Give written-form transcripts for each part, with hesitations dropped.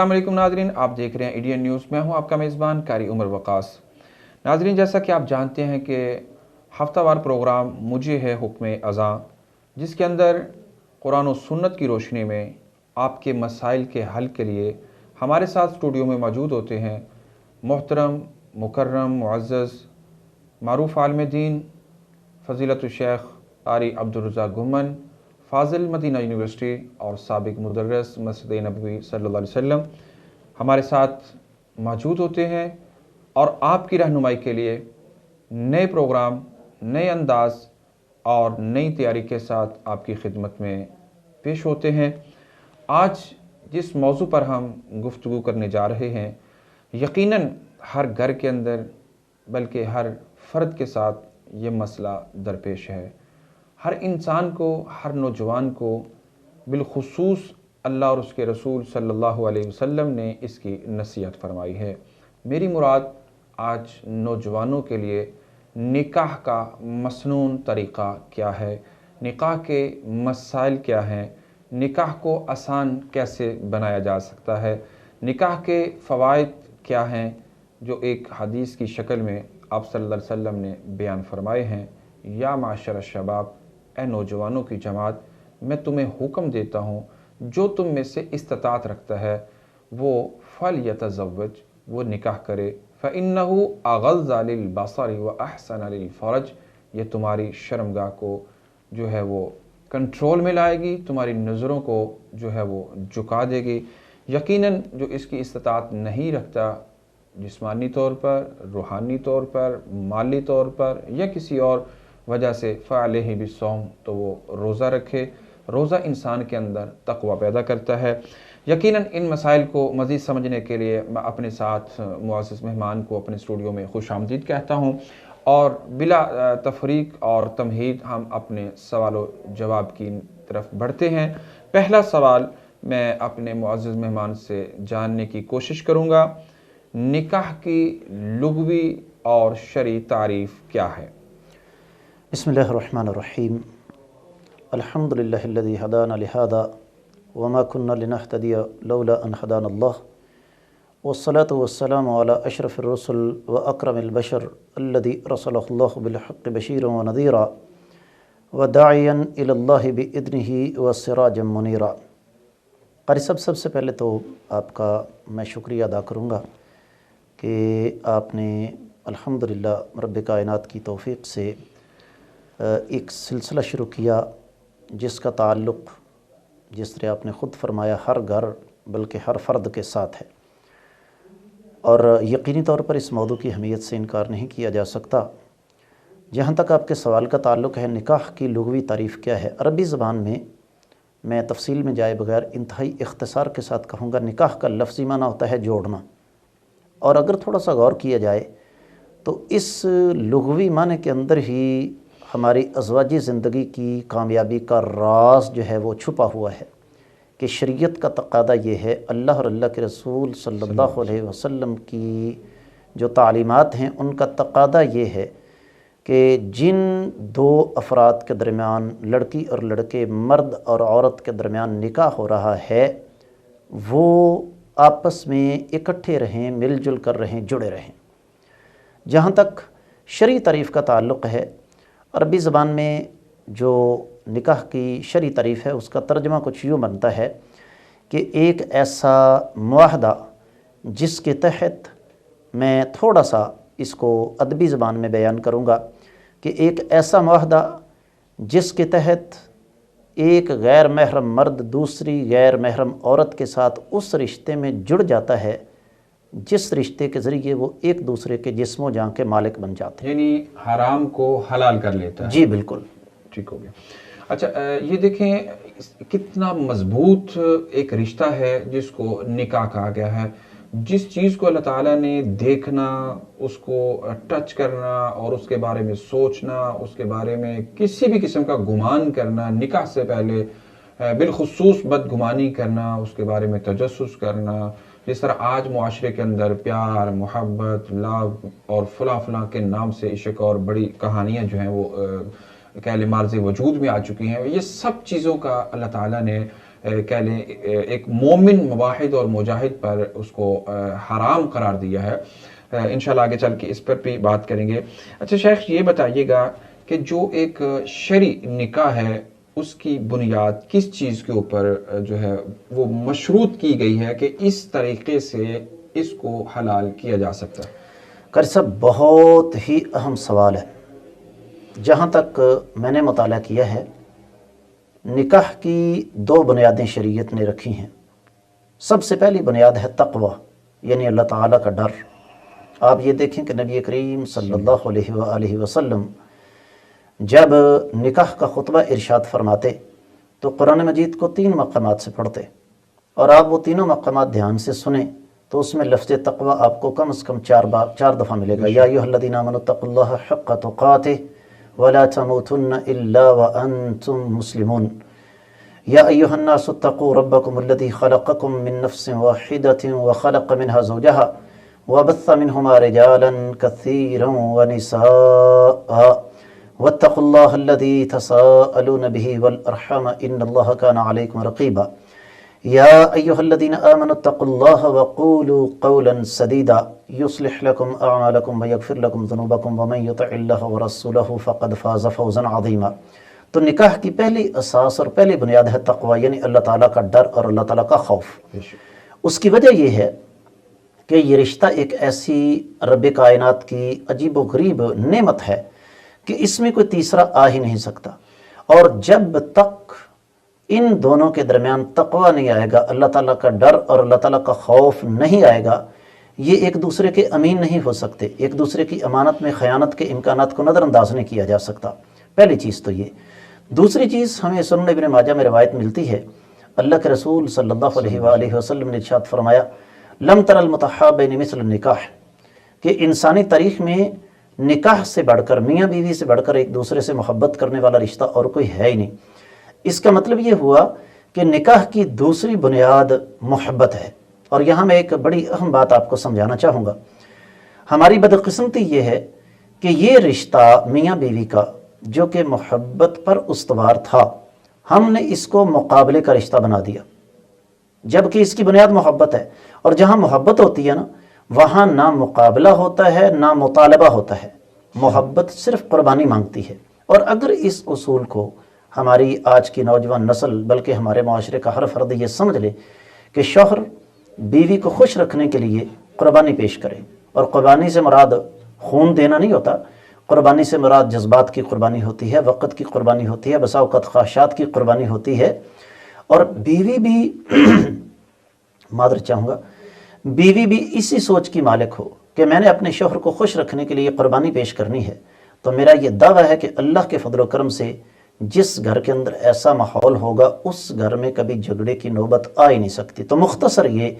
السلام علیکم ناظرین، آپ دیکھ رہے ہیں انڈین نیوز۔ میں ہوں آپ کا میزبان قاری عمر وقاص۔ ناظرین، جیسا کہ آپ جانتے ہیں کہ ہفتہ وار پروگرام مجھے ہے حکم اذاں، جس کے اندر قرآن و سنت کی روشنی میں آپ کے مسائل کے حل کے لیے ہمارے ساتھ اسٹوڈیو میں موجود ہوتے ہیں محترم، مکرم، معزز، معروف عالم دین فضیلت الشیخ قاری عبدالرزاق گھمن، فاضل مدینہ یونیورسٹی اور سابق مدرس مسجد نبوی صلی اللہ علیہ وسلم ہمارے ساتھ موجود ہوتے ہیں اور آپ کی رہنمائی کے لیے نئے پروگرام، نئے انداز اور نئی تیاری کے ساتھ آپ کی خدمت میں پیش ہوتے ہیں۔ آج جس موضوع پر ہم گفتگو کرنے جا رہے ہیں، یقیناً ہر گھر کے اندر بلکہ ہر فرد کے ساتھ یہ مسئلہ درپیش ہے۔ ہر انسان کو، ہر نوجوان کو، بالخصوص اللہ اور اس کے رسول صلی اللہ علیہ وسلم نے اس کی نصیحت فرمائی ہے۔ میری مراد آج نوجوانوں کے لیے نکاح کا مسنون طریقہ کیا ہے، نکاح کے مسائل کیا ہیں، نکاح کو آسان کیسے بنایا جا سکتا ہے، نکاح کے فوائد کیا ہیں جو ایک حدیث کی شکل میں آپ صلی اللہ علیہ وسلم نے بیان فرمائے ہیں۔ یا معاشر الشباب، اے نوجوانوں کی جماعت، میں تمہیں حکم دیتا ہوں جو تم میں سے استطاعت رکھتا ہے وہ فَلْيَتَزَوَّجْ، وہ نکاح کرے، فَإِنَّهُ أَغَضَّ لِلْبَصَرِ وَأَحْسَنَ لِلْفَرْجِ، یہ تمہاری شرمگاہ کو جو ہے وہ کنٹرول میں لائے گی، تمہاری نظروں کو جو ہے وہ جھکا دے گی۔ یقیناً جو اس کی استطاعت نہیں رکھتا، جسمانی طور پر، روحانی طور پر، مالی طور پر یا کسی اور وجہ سے، فَعَلَيْهِ بِالصَّوْمِ، تو وہ روزہ رکھے۔ روزہ انسان کے اندر تقوی پیدا کرتا ہے۔ یقیناً ان مسائل کو مزید سمجھنے کے لیے میں اپنے ساتھ معزز مہمان کو اپنے اسٹوڈیو میں خوش آمدید کہتا ہوں، اور بلا تفریق اور تمہید ہم اپنے سوال و جواب کی طرف بڑھتے ہیں۔ پہلا سوال میں اپنے معزز مہمان سے جاننے کی کوشش کروں گا، نکاح کی لغوی اور شرعی تعریف کیا ہے؟ بسم اللہ الرحمن الرحیم، الحمد للہ الذی ہدانا لہذا وما كنا لنہتدی لولا ان ہدانا اللہ، والصلاة والسلام علی اشرف الرسل واکرم البشر الذی رسلہ اللہ بالحق بشیرا ونذیرا وداعیا الی اللہ باذنہ وسراجا منیرا۔ قاری صاحب، سب سے پہلے تو آپ کا میں شکریہ ادا کروں گا کہ آپ نے الحمدللہ رب کائنات کی توفیق سے ایک سلسلہ شروع کیا جس کا تعلق، جس طرح آپ نے خود فرمایا، ہر گھر بلکہ ہر فرد کے ساتھ ہے، اور یقینی طور پر اس موضوع کی اہمیت سے انکار نہیں کیا جا سکتا۔ جہاں تک آپ کے سوال کا تعلق ہے، نکاح کی لغوی تعریف کیا ہے، عربی زبان میں تفصیل میں جائے بغیر انتہائی اختصار کے ساتھ کہوں گا، نکاح کا لفظی معنی ہوتا ہے جوڑنا، اور اگر تھوڑا سا غور کیا جائے تو اس لغوی معنی کے اندر ہی ہماری ازواجی زندگی کی کامیابی کا راز جو ہے وہ چھپا ہوا ہے کہ شریعت کا تقاضا یہ ہے، اللہ اور اللہ کے رسول صلی اللہ علیہ وسلم کی جو تعلیمات ہیں ان کا تقاضا یہ ہے کہ جن دو افراد کے درمیان، لڑکی اور لڑکے، مرد اور عورت کے درمیان نکاح ہو رہا ہے، وہ آپس میں اکٹھے رہیں، مل جل کر رہیں، جڑے رہیں۔ جہاں تک شرعی تعریف کا تعلق ہے، عربی زبان میں جو نکاح کی شرعی تعریف ہے اس کا ترجمہ کچھ یوں بنتا ہے کہ ایک ایسا معاہدہ جس کے تحت، میں تھوڑا سا اس کو ادبی زبان میں بیان کروں گا، کہ ایک ایسا معاہدہ جس کے تحت ایک غیر محرم مرد دوسری غیر محرم عورت کے ساتھ اس رشتے میں جڑ جاتا ہے جس رشتے کے ذریعے وہ ایک دوسرے کے جسم و جان کے مالک بن جاتے ہیں، یعنی حرام کو حلال کر لیتا ہے۔ جی بالکل، ٹھیک ہو گیا۔ اچھا، یہ دیکھیں کتنا مضبوط ایک رشتہ ہے جس کو نکاح کہا گیا ہے۔ جس چیز کو اللہ تعالیٰ نے دیکھنا، اس کو ٹچ کرنا اور اس کے بارے میں سوچنا، اس کے بارے میں کسی بھی قسم کا گمان کرنا، نکاح سے پہلے بالخصوص بدگمانی کرنا، اس کے بارے میں تجسس کرنا، جس طرح آج معاشرے کے اندر پیار، محبت، لو اور فلاں فلاں کے نام سے عشق اور بڑی کہانیاں جو ہیں وہ کہہ لیں مارز وجود میں آ چکی ہیں، یہ سب چیزوں کا اللہ تعالیٰ نے کہہ لیں ایک مومن مواحد اور مجاہد پر اس کو حرام قرار دیا ہے. انشاءاللہ آگے چل کے اس پر بھی بات کریں گے. اچھا شیخ یہ بتائیے گا کہ جو ایک شرعی نکاح ہے اس کی بنیاد کس چیز کے اوپر جو ہے وہ مشروط کی گئی ہے کہ اس طریقے سے اس کو حلال کیا جا سکتا ہے؟ قاری صاحب بہت ہی اہم سوال ہے. جہاں تک میں نے مطالعہ کیا ہے نکاح کی 2 بنیادیں شریعت نے رکھی ہیں. سب سے پہلی بنیاد ہے تقوی، یعنی اللہ تعالیٰ کا ڈر. آپ یہ دیکھیں کہ نبی کریم صلی اللہ علیہ وآلہ وسلم جب نکاح کا خطبہ ارشاد فرماتے تو قرآن مجید کو 3 مقامات سے پڑھتے، اور آپ وہ تینوں مقامات دھیان سے سنیں تو اس میں لفظ تقوی آپ کو کم از کم 4 دفعہ ملے گا. یا ایھا الذین آمنوا اتقوا اللہ حق تقاتہ ولا تموتن الا وانتم مسلمون. یا ایھا الناس اتقوا ربکم الذی خلقکم من نفس واحدۃ وخلق منها زوجها وبث منهما رجالا كثيرا ونساء واتقوا الله الذي تساءلون به والأرحام إن الله كان عليكم رقيبا. يا أيها الذين آمنوا اتقوا الله وقولوا قولا سديدا يصلح لكم أعمالكم ويغفر لكم ذنوبكم ومن يطع الله ورسوله فقد فاز فوزا عظيما. تو نکاح کی پہلی اساس اور پہلی بنیاد ہے تقوی، یعنی اللہ تعالیٰ کا ڈر اور اللہ تعالیٰ کا خوف. اس کی وجہ یہ ہے کہ یہ رشتہ ایک ایسی رب کائنات کی عجیب و غریب نعمت ہے کہ اس میں کوئی تیسرا آ ہی نہیں سکتا. اور جب تک ان دونوں کے درمیان تقوی نہیں آئے گا، اللہ تعالیٰ کا ڈر اور اللہ تعالیٰ کا خوف نہیں آئے گا، یہ ایک دوسرے کے امین نہیں ہو سکتے. ایک دوسرے کی امانت میں خیانت کے امکانات کو نظر انداز نہیں کیا جا سکتا. پہلی چیز تو یہ. دوسری چیز ہمیں سنن ابن ماجہ میں روایت ملتی ہے، اللہ کے رسول صلی اللہ علیہ وآلہ وسلم نے ارشاد فرمایا لم تر المتحابین مثل النکاح، کہ انسانی تاریخ میں نکاح سے بڑھ کر، میاں بیوی سے بڑھ کر ایک دوسرے سے محبت کرنے والا رشتہ اور کوئی ہے ہی نہیں. اس کا مطلب یہ ہوا کہ نکاح کی دوسری بنیاد محبت ہے. اور یہاں میں ایک بڑی اہم بات آپ کو سمجھانا چاہوں گا. ہماری بدقسمتی یہ ہے کہ یہ رشتہ میاں بیوی کا جو کہ محبت پر استوار تھا، ہم نے اس کو مقابلے کا رشتہ بنا دیا، جبکہ اس کی بنیاد محبت ہے. اور جہاں محبت ہوتی ہے نا، وہاں نہ مقابلہ ہوتا ہے نہ مطالبہ ہوتا ہے. محبت صرف قربانی مانگتی ہے. اور اگر اس اصول کو ہماری آج کی نوجوان نسل بلکہ ہمارے معاشرے کا ہر فرد یہ سمجھ لے کہ شوہر بیوی کو خوش رکھنے کے لیے قربانی پیش کرے، اور قربانی سے مراد خون دینا نہیں ہوتا، قربانی سے مراد جذبات کی قربانی ہوتی ہے، وقت کی قربانی ہوتی ہے، بسا اوقات خواہشات کی قربانی ہوتی ہے. اور بیوی بھی معذرت چاہوں گا، بیوی بھی اسی سوچ کی مالک ہو کہ میں نے اپنے شوہر کو خوش رکھنے کے لیے قربانی پیش کرنی ہے، تو میرا یہ دعویٰ ہے کہ اللہ کے فضل و کرم سے جس گھر کے اندر ایسا ماحول ہوگا اس گھر میں کبھی جھگڑے کی نوبت آ ہی نہیں سکتی. تو مختصر یہ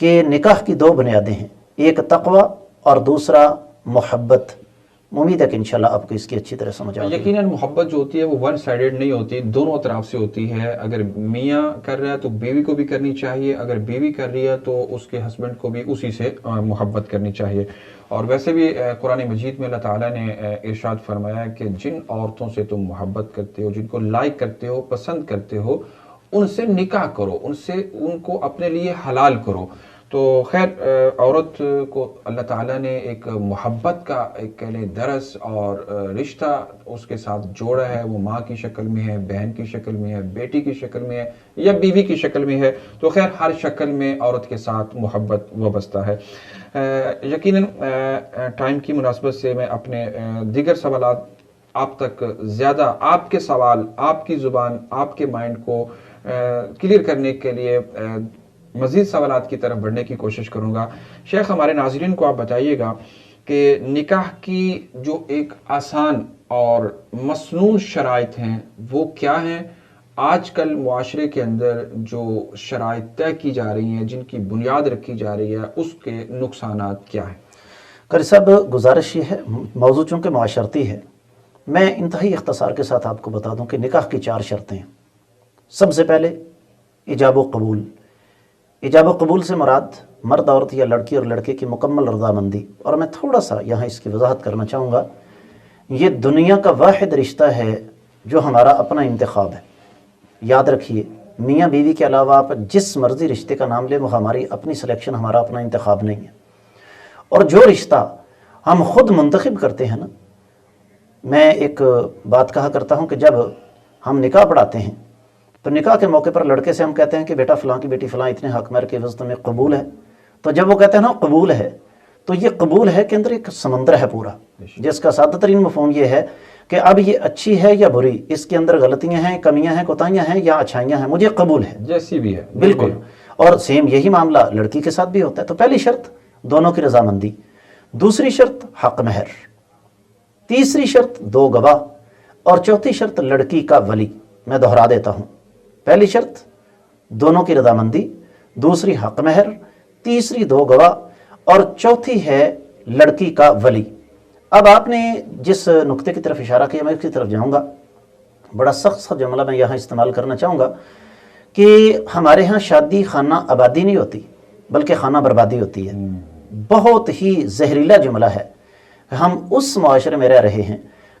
کہ نکاح کی 2 بنیادیں ہیں، ایک تقوی اور دوسرا محبت. امید ہے کہ انشاءاللہ آپ کو اس کی اچھی طرح سمجھ آئے گی. یقیناً محبت جو ہوتی ہے وہ ون سائیڈڈ نہیں ہوتی، دونوں طرف سے ہوتی ہے. اگر میاں کر رہا ہے تو بیوی کو بھی کرنی چاہیے، اگر بیوی کر رہی ہے تو اس کے ہسبینڈ کو بھی اسی سے محبت کرنی چاہیے. اور ویسے بھی قرآن مجید میں اللہ تعالیٰ نے ارشاد فرمایا کہ جن عورتوں سے تم محبت کرتے ہو، جن کو لائک کرتے ہو، پسند کرتے ہو، ان سے نکاح کرو، ان کو اپنے لیے حلال کرو. تو خیر عورت کو اللہ تعالیٰ نے ایک محبت کا ایک کہنے درس اور رشتہ اس کے ساتھ جوڑا ہے. وہ ماں کی شکل میں ہے، بہن کی شکل میں ہے، بیٹی کی شکل میں ہے یا بیوی کی شکل میں ہے. تو خیر ہر شکل میں عورت کے ساتھ محبت وابستہ ہے. یقیناً ٹائم کی مناسبت سے میں اپنے دیگر سوالات آپ تک زیادہ، آپ کے سوال، آپ کی زبان، آپ کے مائنڈ کو کلیئر کرنے کے لیے مزید سوالات کی طرف بڑھنے کی کوشش کروں گا. شیخ ہمارے ناظرین کو آپ بتائیے گا کہ نکاح کی جو ایک آسان اور مسنون شرائط ہیں وہ کیا ہیں؟ آج کل معاشرے کے اندر جو شرائط طے کی جا رہی ہیں، جن کی بنیاد رکھی جا رہی ہے، اس کے نقصانات کیا ہیں؟ قاری صاحب گزارش یہ ہے، موضوع چونکہ معاشرتی ہے، میں انتہائی اختصار کے ساتھ آپ کو بتا دوں کہ نکاح کی 4 شرطیں ہیں. سب سے پہلے ایجاب و قبول. ایجاب و قبول سے مراد مرد عورت یا لڑکی اور لڑکے کی مکمل رضامندی. اور میں تھوڑا سا یہاں اس کی وضاحت کرنا چاہوں گا، یہ دنیا کا واحد رشتہ ہے جو ہمارا اپنا انتخاب ہے. یاد رکھیے میاں بیوی کے علاوہ آپ جس مرضی رشتے کا نام لیں وہ ہماری اپنی سلیکشن، ہمارا اپنا انتخاب نہیں ہے. اور جو رشتہ ہم خود منتخب کرتے ہیں نا، میں ایک بات کہا کرتا ہوں کہ جب ہم نکاح پڑھاتے ہیں تو نکاح کے موقع پر لڑکے سے ہم کہتے ہیں کہ بیٹا فلاں کی بیٹی فلاں اتنے حق مہر کے عوض تمہیں قبول ہے. تو جب وہ کہتے ہیں نا قبول ہے، تو یہ قبول ہے کے اندر ایک سمندر ہے پورا، جس کا سادہ ترین مفہوم یہ ہے کہ اب یہ اچھی ہے یا بری، اس کے اندر غلطیاں ہیں، کمیاں ہیں، کوتاہیاں ہیں یا اچھائیاں ہیں، مجھے قبول ہے جیسی بھی ہے. بالکل. اور سیم یہی معاملہ لڑکی کے ساتھ بھی ہوتا ہے. تو پہلی شرط دونوں کی رضامندی، دوسری شرط حق مہر، تیسری شرط 2 گواہ، اور چوتھی شرط لڑکی کا ولی. میں دہرا دیتا ہوں، پہلی شرط دونوں کی رضامندی، دوسری حق مہر، تیسری 2 گواہ، اور چوتھی ہے لڑکی کا ولی. اب آپ نے جس نقطے کی طرف اشارہ کیا میں اس کی طرف جاؤں گا. بڑا سخت سا جملہ میں یہاں استعمال کرنا چاہوں گا کہ ہمارے ہاں شادی خانہ آبادی نہیں ہوتی بلکہ خانہ بربادی ہوتی ہے. بہت ہی زہریلا جملہ ہے. ہم اس معاشرے میں رہ رہے ہیں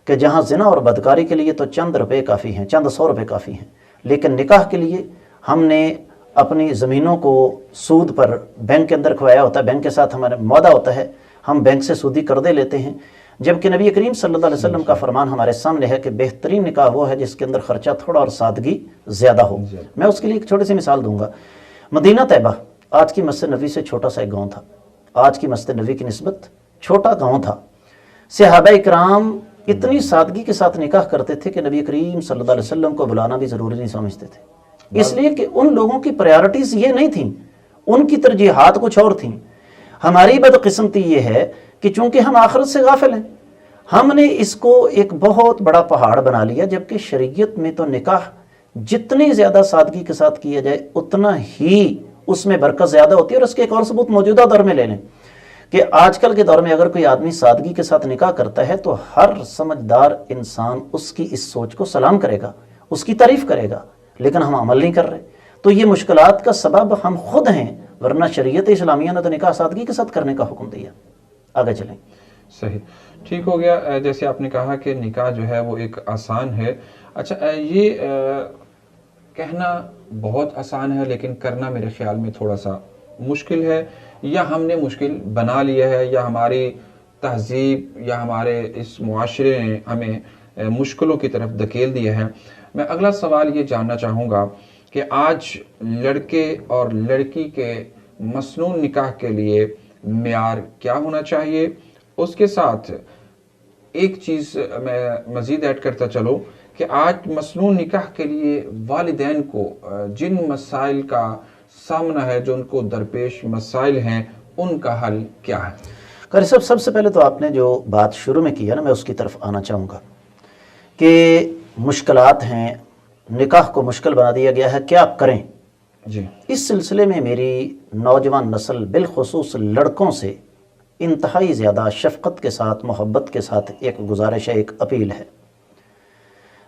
کہ جہاں زنا اور بدکاری کے لیے تو چند روپے کافی ہیں، چند 100 روپے کافی ہیں، لیکن نکاح کے لیے ہم نے اپنی زمینوں کو سود پر بینک کے اندر کھوایا ہوتا ہے، بینک کے ساتھ ہمارا معاہدہ ہوتا ہے، ہم بینک سے سودی قرضے لیتے ہیں. جبکہ نبی کریم صلی اللہ علیہ وسلم کا فرمان ہمارے سامنے ہے کہ بہترین نکاح وہ ہے جس کے اندر خرچہ تھوڑا اور سادگی زیادہ ہو. میں اس کے لیے ایک چھوٹی سی مثال دوں گا. مدینہ طیبہ آج کی مسجد نبوی سے چھوٹا سا ایک گاؤں تھا، آج کی مسجد نبوی کی نسبت چھوٹا گاؤں تھا. صحابہ اکرام اتنی سادگی کے ساتھ نکاح کرتے تھے کہ نبی کریم صلی اللہ علیہ وسلم کو بلانا بھی ضروری نہیں سمجھتے تھے، اس لیے کہ ان لوگوں کی پریارٹیز یہ نہیں تھیں، ان کی ترجیحات کچھ اور تھیں. ہماری بدقسمتی یہ ہے کہ چونکہ ہم آخرت سے غافل ہیں، ہم نے اس کو ایک بہت بڑا پہاڑ بنا لیا. جبکہ شریعت میں تو نکاح جتنی زیادہ سادگی کے ساتھ کیا جائے اتنا ہی اس میں برکت زیادہ ہوتی ہے. اور اس کے ایک اور ثبوت موجودہ دور میں لے لیں کہ آج کل کے دور میں اگر کوئی آدمی سادگی کے ساتھ نکاح کرتا ہے تو ہر سمجھدار انسان اس کی اس سوچ کو سلام کرے گا، اس کی تعریف کرے گا، لیکن ہم عمل نہیں کر رہے. تو یہ مشکلات کا سبب ہم خود ہیں، ورنہ شریعت اسلامیہ نے تو نکاح سادگی کے ساتھ کرنے کا حکم دیا. آگے چلیں. صحیح، ٹھیک ہو گیا. جیسے آپ نے کہا کہ نکاح جو ہے وہ ایک آسان ہے. اچھا، یہ کہنا بہت آسان ہے لیکن کرنا میرے خیال میں تھوڑا سا مشکل ہے، یا ہم نے مشکل بنا لیا ہے، یا ہماری تہذیب یا ہمارے اس معاشرے نے ہمیں مشکلوں کی طرف دھکیل دیا ہے. میں اگلا سوال یہ جاننا چاہوں گا کہ آج لڑکے اور لڑکی کے مسنون نکاح کے لیے معیار کیا ہونا چاہیے؟ اس کے ساتھ ایک چیز میں مزید ایڈ کرتا چلوں کہ آج مسنون نکاح کے لیے والدین کو جن مسائل کا سامنا ہے، جو ان کو درپیش مسائل ہیں، ان کا حل کیا ہے؟ قاری صاحب، سب سے پہلے تو آپ نے جو بات شروع میں کی ہے نا، میں اس کی طرف آنا چاہوں گا کہ مشکلات ہیں، نکاح کو مشکل بنا دیا گیا ہے، کیا کریں؟ جی، اس سلسلے میں میری نوجوان نسل بالخصوص لڑکوں سے انتہائی زیادہ شفقت کے ساتھ، محبت کے ساتھ ایک گزارش ہے، ایک اپیل ہے.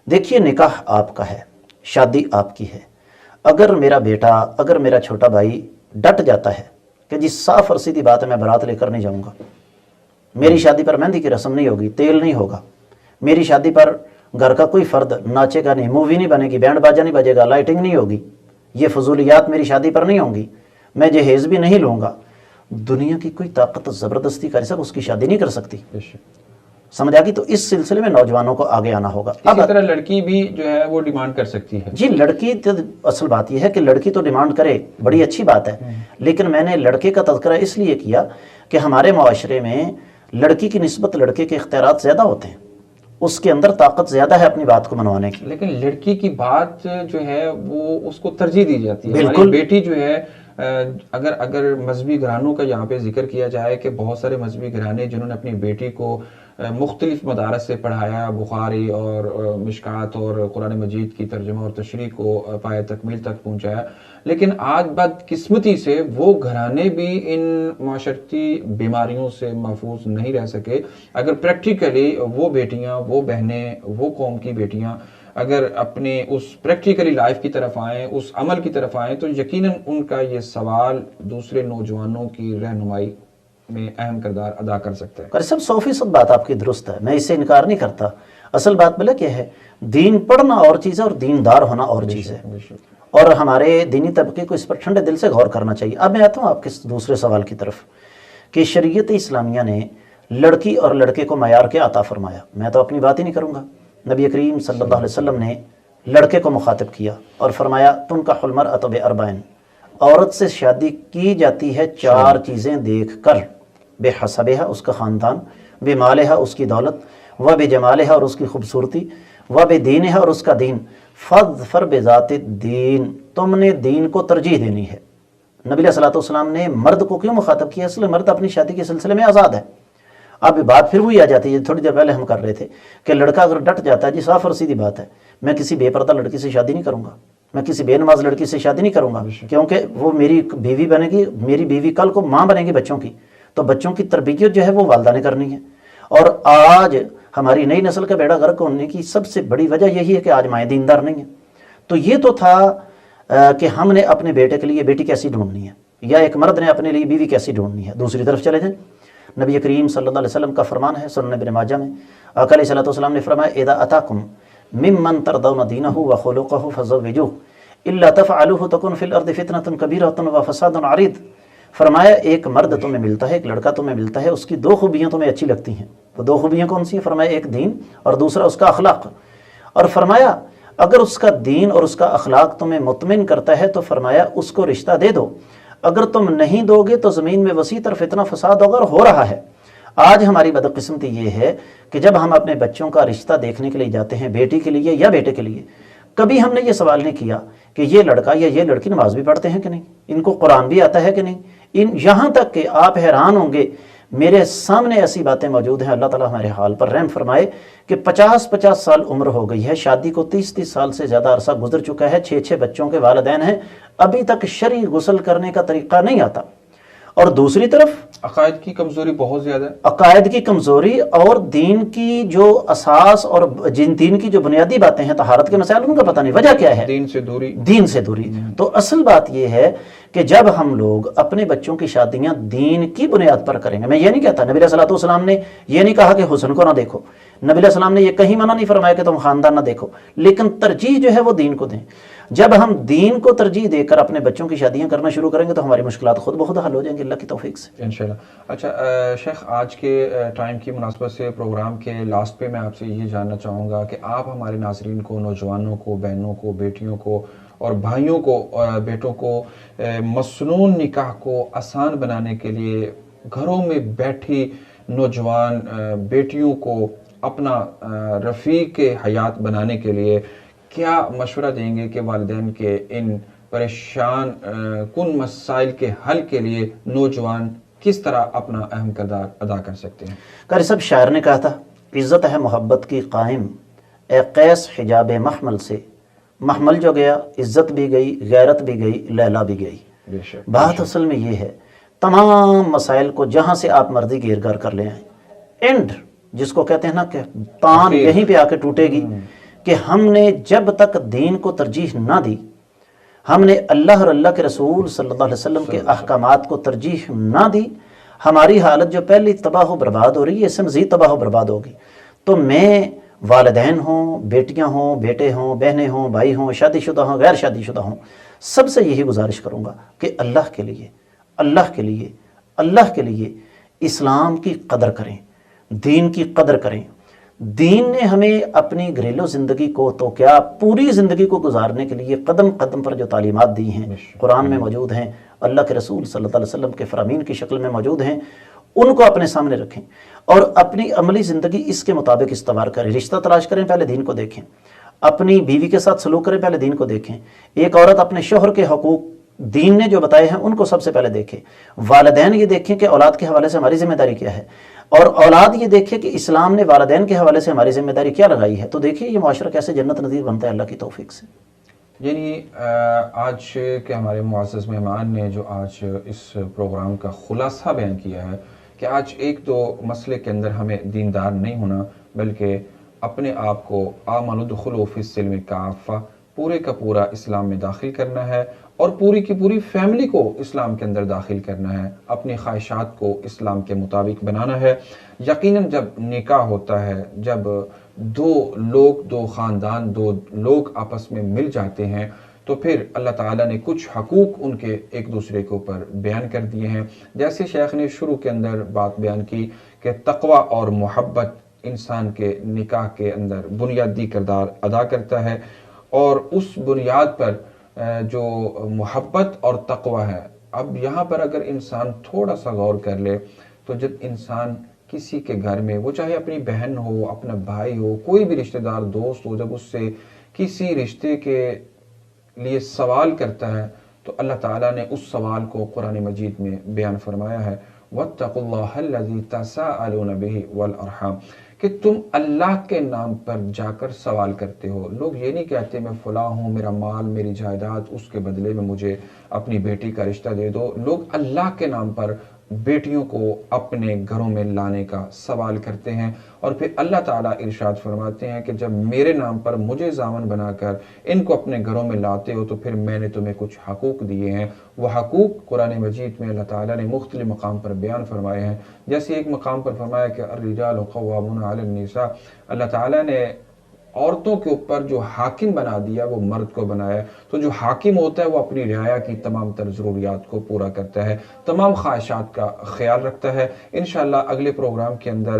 دیکھیے، نکاح آپ کا ہے، شادی آپ کی ہے. اگر میرا بیٹا، اگر میرا چھوٹا بھائی ڈٹ جاتا ہے کہ جی صاف اور سیدھی بات ہے، میں بارات لے کر نہیں جاؤں گا، میری شادی پر مہندی کی رسم نہیں ہوگی، تیل نہیں ہوگا، میری شادی پر گھر کا کوئی فرد ناچے گا نہیں، مووی نہیں بنے گی، بینڈ باجا نہیں بجے گا، لائٹنگ نہیں ہوگی، یہ فضولیات میری شادی پر نہیں ہوں گی، میں جہیز بھی نہیں لوں گا، دنیا کی کوئی طاقت زبردستی کر سب اس کی شادی نہیں کر سکتی. سمجھ آ گئی؟ تو اس سلسلے میں نوجوانوں کو آگے آنا ہوگا. اسی طرح لڑکی بھی جو ہے وہ ڈیمانڈ کر سکتی ہے. جی، لڑکی اصل بات یہ ہے کہ لڑکی تو ڈیمانڈ کرے، بڑی اچھی بات ہے، لیکن میں نے لڑکے کا تذکرہ اس لیے کیا کہ ہمارے معاشرے میں لڑکی کی نسبت لڑکے کے اختیارات زیادہ ہوتے ہیں، اس کے اندر طاقت زیادہ ہے اپنی بات کو منوانے کی. لیکن لڑکی کی بات جو ہے وہ اس کو ترجیح دی جاتی ہے. بالکل. ہماری بیٹی جو ہے، اگر مذہبی گھرانوں کا یہاں پہ ذکر کیا جائے کہ بہت سارے مذہبی گھرانے جنہوں نے اپنی بیٹی کو مختلف مدارس سے پڑھایا، بخاری اور مشکات اور قرآن مجید کی ترجمہ اور تشریح کو پایہ تکمیل تک پہنچایا، لیکن آج بدقسمتی سے وہ گھرانے بھی ان معاشرتی بیماریوں سے محفوظ نہیں رہ سکے. اگر پریکٹیکلی وہ بیٹیاں، وہ بہنیں، وہ قوم کی بیٹیاں اگر اپنے اس پریکٹیکلی لائف کی طرف آئیں، اس عمل کی طرف آئیں، تو یقیناً ان کا یہ سوال دوسرے نوجوانوں کی رہنمائی میں اہم کردار ادا کر سکتے ہیں؟ قاری صاحب 100% بات آپ کی درست ہے، میں اس سے انکار نہیں کرتا. اصل بات بلا کیا ہے، دین پڑھنا اور چیز ہے اور دیندار ہونا اور چیز ہے، اور ہمارے دینی طبقے کو اس پر ٹھنڈے دل سے غور کرنا چاہیے. اب میں آتا ہوں آپ کے دوسرے سوال کی طرف کہ شریعت اسلامیہ نے لڑکی اور لڑکے کو معیار کیا عطا فرمایا. میں تو اپنی بات ہی نہیں کروں گا. نبی کریم صلی اللہ علیہ وسلم نے لڑکے کو مخاطب کیا اور فرمایا تم کا المرأۃ باربعین، عورت سے شادی کی جاتی ہے 4 چیزیں دیکھ کر: بے حسبہ، اس کا خاندان، بے مالہ، اس کی دولت، و بے جمالہ، اور اس کی خوبصورتی، و بے دینہ، اور اس کا دین. فاظفر بذات الدین، تم نے دین کو ترجیح دینی ہے. نبی علیہ الصلوۃ والسلام نے مرد کو کیوں مخاطب کیا؟ اس لیے مرد اپنی شادی کے سلسلے میں آزاد ہے. اب بات پھر وہی آ جاتی ہے تھوڑی دیر پہلے ہم کر رہے تھے کہ لڑکا اگر ڈٹ جاتا ہے، جی صاف اور سیدھی بات ہے، میں کسی بے پردہ لڑکی سے شادی نہیں کروں گا، میں کسی بے نماز لڑکی سے شادی نہیں کروں گا، کیونکہ وہ میری بیوی بنے گی، میری بیوی کل کو ماں بنے گی بچوں کی، تو بچوں کی تربیت جو ہے وہ والدہ نے کرنی ہے. اور آج ہماری نئی نسل کا بیڑا غرق ہونے کی سب سے بڑی وجہ یہی ہے کہ آج مائیں دیندار نہیں ہیں. تو یہ تو تھا کہ ہم نے اپنے بیٹے کے لیے بیٹی کیسی ڈھونڈنی ہے، یا ایک مرد نے اپنے لیے بیوی کیسی ڈھونڈنی ہے. دوسری طرف چلے جائیں، نبی کریم صلی اللہ علیہ وسلم کا فرمان ہے سنن ابن ماجہ میں، آقا علیہ الصلوۃ والسلام نے فرمایا اذا اتاکم ممن ترضون دینہ وخلقہ فزوجوہ الا تفعلوہ تکن فی الارض فتنۃ کبیرۃ وفساد عریض. فرمایا ایک مرد تمہیں ملتا ہے، ایک لڑکا تمہیں ملتا ہے، اس کی 2 خوبیاں تمہیں اچھی لگتی ہیں. وہ 2 خوبیاں کون سی ہیں؟ فرمایا ایک دین اور دوسرا اس کا اخلاق. اور فرمایا اگر اس کا دین اور اس کا اخلاق تمہیں مطمئن کرتا ہے تو فرمایا اس کو رشتہ دے دو، اگر تم نہیں دو گے تو زمین میں وسیع تر فتنہ فساد اگر ہو رہا ہے. آج ہماری بدقسمتی یہ ہے کہ جب ہم اپنے بچوں کا رشتہ دیکھنے کے لیے جاتے ہیں، بیٹی کے لیے یا بیٹے کے لیے، کبھی ہم نے یہ سوال نہیں کیا کہ یہ لڑکا یا یہ لڑکی نماز بھی پڑھتے ہیں کہ نہیں، ان کو قرآن بھی آتا ہے کہ نہیں. یہاں تک کہ آپ حیران ہوں گے، میرے سامنے ایسی باتیں موجود ہیں، اللہ تعالیٰ ہمارے حال پر رحم فرمائے، کہ 50 سال عمر ہو گئی ہے، شادی کو 30 سال سے زیادہ عرصہ گزر چکا ہے، 6 بچوں کے والدین ہیں، ابھی تک شرعی غسل کرنے کا طریقہ نہیں آتا. اور دوسری طرف عقائد کی کمزوری بہت زیادہ ہے، عقائد کی کمزوری اور دین کی جو اساس اور دین کی جو بنیادی باتیں ہیں، طہارت کے مسائل، ان کا پتہ نہیں، وجہ کیا ہے؟ دین سے دوری. تو اصل بات یہ ہے کہ جب ہم لوگ اپنے بچوں کی شادیاں دین کی بنیاد پر کریں گے، میں یہ نہیں کہتا، نبی علیہ الصلوۃ والسلام نے یہ نہیں کہا کہ حسن کو نہ دیکھو، نبی علیہ السلام نے یہ کہیں منع نہیں فرمایا کہ تم خاندان نہ دیکھو، لیکن ترجیح جو ہے وہ دین کو دیں. جب ہم دین کو ترجیح دے کر اپنے بچوں کی شادیاں کرنا شروع کریں گے تو ہماری مشکلات خود بخود حل ہو جائیں گے اللہ کی توفیق سے انشاءاللہ. اچھا شیخ، آج کے ٹائم کی مناسبت سے پروگرام کے لاسٹ پہ میں آپ سے یہ جاننا چاہوں گا کہ آپ ہمارے ناظرین کو، نوجوانوں کو، بہنوں کو، بیٹیوں کو اور بھائیوں کو، بیٹوں کو مسنون نکاح کو آسان بنانے کے لیے گھروں میں بیٹھی نوجوان بیٹیوں کو اپنا رفیق حیات بنانے کے لیے کیا مشورہ دیں گے کہ والدین کے ان پریشان کن مسائل کے حل کے لیے نوجوان کس طرح اپنا اہم کردار ادا کر سکتے ہیں؟ قاری صاحب، شاعر نے کہا تھا عزت ہے محبت کی قائم، اے قیس حجاب محمل سے، محمل جو گیا عزت بھی گئی، غیرت بھی گئی، لیلا بھی گئی. بے شک. بات اصل میں یہ ہے، تمام مسائل کو جہاں سے آپ مرضی گیر گار کر لے آئیں، اینڈ جس کو کہتے ہیں نا کہ تان یہیں پہ آ کے ٹوٹے گی کہ ہم نے جب تک دین کو ترجیح نہ دی، ہم نے اللہ اور اللہ کے رسول صلی اللہ علیہ وسلم کے احکامات کو ترجیح نہ دی، ہماری حالت جو پہلی تباہ و برباد ہو رہی ہے اس سے مزید تباہ و برباد ہوگی. تو میں والدین ہوں، بیٹیاں ہوں، بیٹے ہوں، بہنیں ہوں، بھائی ہوں، شادی شدہ ہوں، غیر شادی شدہ ہوں، سب سے یہی گزارش کروں گا کہ اللہ کے لیے، اللہ کے لیے، اللہ کے لیے اسلام کی قدر کریں، دین کی قدر کریں. دین نے ہمیں اپنی گھریلو زندگی کو تو کیا پوری زندگی کو گزارنے کے لیے قدم قدم پر جو تعلیمات دی ہیں قرآن میں موجود ہیں، اللہ کے رسول صلی اللہ علیہ وسلم کے فرامین کی شکل میں موجود ہیں، ان کو اپنے سامنے رکھیں اور اپنی عملی زندگی اس کے مطابق استوار کریں. رشتہ تلاش کریں، پہلے دین کو دیکھیں. اپنی بیوی کے ساتھ سلوک کریں، پہلے دین کو دیکھیں. ایک عورت اپنے شوہر کے حقوق دین نے جو بتائے ہیں ان کو سب سے پہلے دیکھیں. والدین یہ دیکھیں کہ اولاد کے حوالے سے ہماری ذمہ داری کیا ہے، اور اولاد یہ دیکھے کہ اسلام نے والدین کے حوالے سے ہماری ذمہ داری کیا لگائی ہے. تو دیکھیے یہ معاشرہ کیسے جنت نظیر بنتا ہے اللہ کی توفیق سے. یعنی آج کے ہمارے معزز مہمان نے جو آج اس پروگرام کا خلاصہ بیان کیا ہے کہ آج ایک دو مسئلے کے اندر ہمیں دیندار نہیں ہونا بلکہ اپنے آپ کو آمنوا ادخلوا فی السلم کافہ، پورے کا پورا اسلام میں داخل کرنا ہے اور پوری کی پوری فیملی کو اسلام کے اندر داخل کرنا ہے، اپنی خواہشات کو اسلام کے مطابق بنانا ہے۔ یقیناً جب نکاح ہوتا ہے، جب دو خاندان، دو لوگ آپس میں مل جاتے ہیں، تو پھر اللہ تعالیٰ نے کچھ حقوق ان کے ایک دوسرے کے اوپر بیان کر دیے ہیں۔ جیسے شیخ نے شروع کے اندر بات بیان کی کہ تقوی اور محبت انسان کے نکاح کے اندر بنیادی کردار ادا کرتا ہے، اور اس بنیاد پر جو محبت اور تقوی ہے، اب یہاں پر اگر انسان تھوڑا سا غور کر لے تو جب انسان کسی کے گھر میں، وہ چاہے اپنی بہن ہو، اپنا بھائی ہو، کوئی بھی رشتہ دار دوست ہو، جب اس سے کسی رشتے کے لیے سوال کرتا ہے تو اللہ تعالیٰ نے اس سوال کو قرآن مجید میں بیان فرمایا ہے، وَاتَّقُوا اللَّهَ الَّذِي تَسَاءَلُونَ بِهِ وَالْأَرْحَامَ، کہ تم اللہ کے نام پر جا کر سوال کرتے ہو۔ لوگ یہ نہیں کہتے میں فلاں ہوں، میرا مال، میری جائیداد، اس کے بدلے میں مجھے اپنی بیٹی کا رشتہ دے دو۔ لوگ اللہ کے نام پر بیٹیوں کو اپنے گھروں میں لانے کا سوال کرتے ہیں، اور پھر اللہ تعالیٰ ارشاد فرماتے ہیں کہ جب میرے نام پر مجھے ضامن بنا کر ان کو اپنے گھروں میں لاتے ہو تو پھر میں نے تمہیں کچھ حقوق دیے ہیں۔ وہ حقوق قرآن مجید میں اللہ تعالیٰ نے مختلف مقام پر بیان فرمائے ہیں۔ جیسے ایک مقام پر فرمایا کہ الرجال قوامون علی النساء، اللہ تعالیٰ نے عورتوں کے اوپر جو حاکم بنا دیا وہ مرد کو بنایا، تو جو حاکم ہوتا ہے وہ اپنی رعایا کی تمام تر ضروریات کو پورا کرتا ہے، تمام خواہشات کا خیال رکھتا ہے۔ انشاءاللہ اگلے پروگرام کے اندر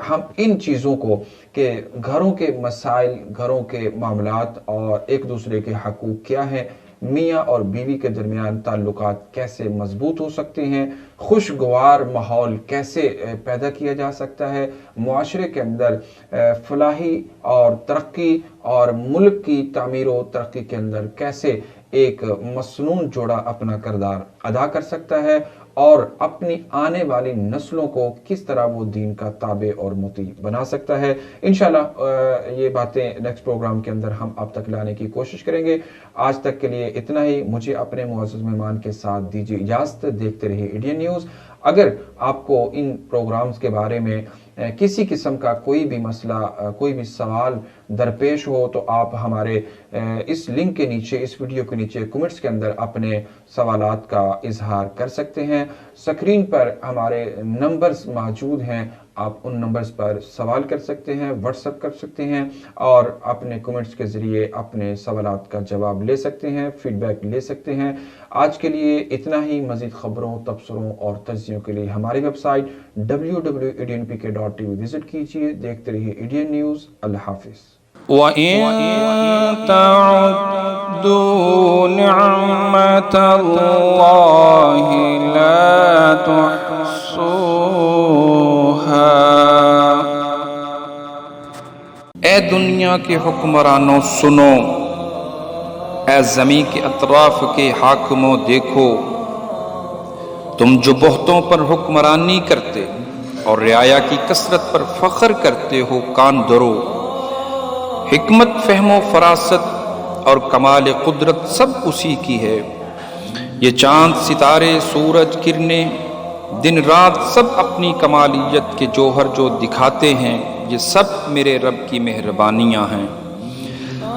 ہم ان چیزوں کو کہ گھروں کے مسائل، گھروں کے معاملات اور ایک دوسرے کے حقوق کیا ہیں، میاں اور بیوی کے درمیان تعلقات کیسے مضبوط ہو سکتے ہیں، خوشگوار ماحول کیسے پیدا کیا جا سکتا ہے، معاشرے کے اندر فلاحی اور ترقی اور ملک کی تعمیر و ترقی کے اندر کیسے ایک مسنون جوڑا اپنا کردار ادا کر سکتا ہے، اور اپنی آنے والی نسلوں کو کس طرح وہ دین کا تابع اور مطیع بنا سکتا ہے۔ انشاءاللہ یہ باتیں نیکسٹ پروگرام کے اندر ہم آپ تک لانے کی کوشش کریں گے۔ آج تک کے لیے اتنا ہی، مجھے اپنے معزز مہمان کے ساتھ دیجیے اجازت، دیکھتے رہیے انڈین نیوز۔ اگر آپ کو ان پروگرامز کے بارے میں کسی قسم کا کوئی بھی مسئلہ، کوئی بھی سوال درپیش ہو تو آپ ہمارے اس لنک کے نیچے، اس ویڈیو کے نیچے کمنٹس کے اندر اپنے سوالات کا اظہار کر سکتے ہیں۔ سکرین پر ہمارے نمبرز موجود ہیں، آپ ان نمبرز پر سوال کر سکتے ہیں، واٹس ایپ کر سکتے ہیں، اور اپنے کمنٹس کے ذریعے اپنے سوالات کا جواب لے سکتے ہیں، فیڈ بیک لے سکتے ہیں۔ آج کے لیے اتنا ہی۔ مزید خبروں، تبصروں اور تجزیوں کے لیے ہماری ویب سائٹ www.ednpk.tv وزٹ کیجیے۔ دیکھتے رہیے انڈین نیوز۔ اللہ حافظ۔ وَإِن تَعُدُّوا نِعْمَةَ اللَّهِ لَا تُحْصُوهَا۔ اے دنیا کے حکمرانوں سنو، اے زمین کے اطراف کے حاکموں دیکھو، تم جو بہتوں پر حکمرانی کرتے اور رعایا کی کثرت پر فخر کرتے ہو، کان دھرو۔ حکمت، فہم و فراست اور کمال قدرت سب اسی کی ہے۔ یہ چاند، ستارے، سورج، کرنیں، دن رات سب اپنی کمالیت کے جوہر جو دکھاتے ہیں، یہ سب میرے رب کی مہربانیاں ہیں۔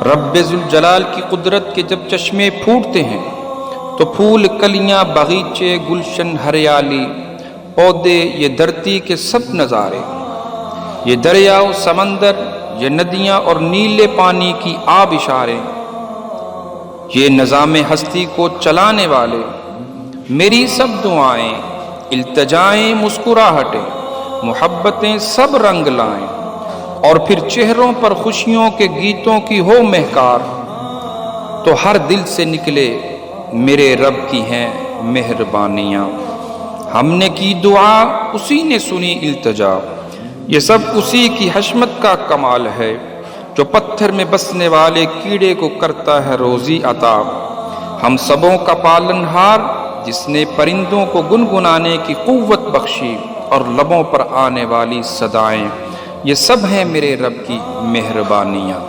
رب ذوالجلال کی قدرت کے جب چشمے پھوٹتے ہیں تو پھول، کلیاں، باغیچے، گلشن، ہریالی، پودے، یہ دھرتی کے سب نظارے، یہ دریا و سمندر، یہ ندیاں اور نیلے پانی کی آب اشارے، یہ نظام ہستی کو چلانے والے، میری سب دعائیں، التجائیں، مسکراہٹیں، محبتیں سب رنگ لائیں، اور پھر چہروں پر خوشیوں کے گیتوں کی ہو مہکار، تو ہر دل سے نکلے میرے رب کی ہیں مہربانیاں۔ ہم نے کی دعا، اسی نے سنی التجا، یہ سب اسی کی حشمت کا کمال ہے، جو پتھر میں بسنے والے کیڑے کو کرتا ہے روزی عطا۔ ہم سبوں کا پالنہار، جس نے پرندوں کو گنگنانے کی قوت بخشی اور لبوں پر آنے والی صدائیں، یہ سب ہیں میرے رب کی مہربانیاں۔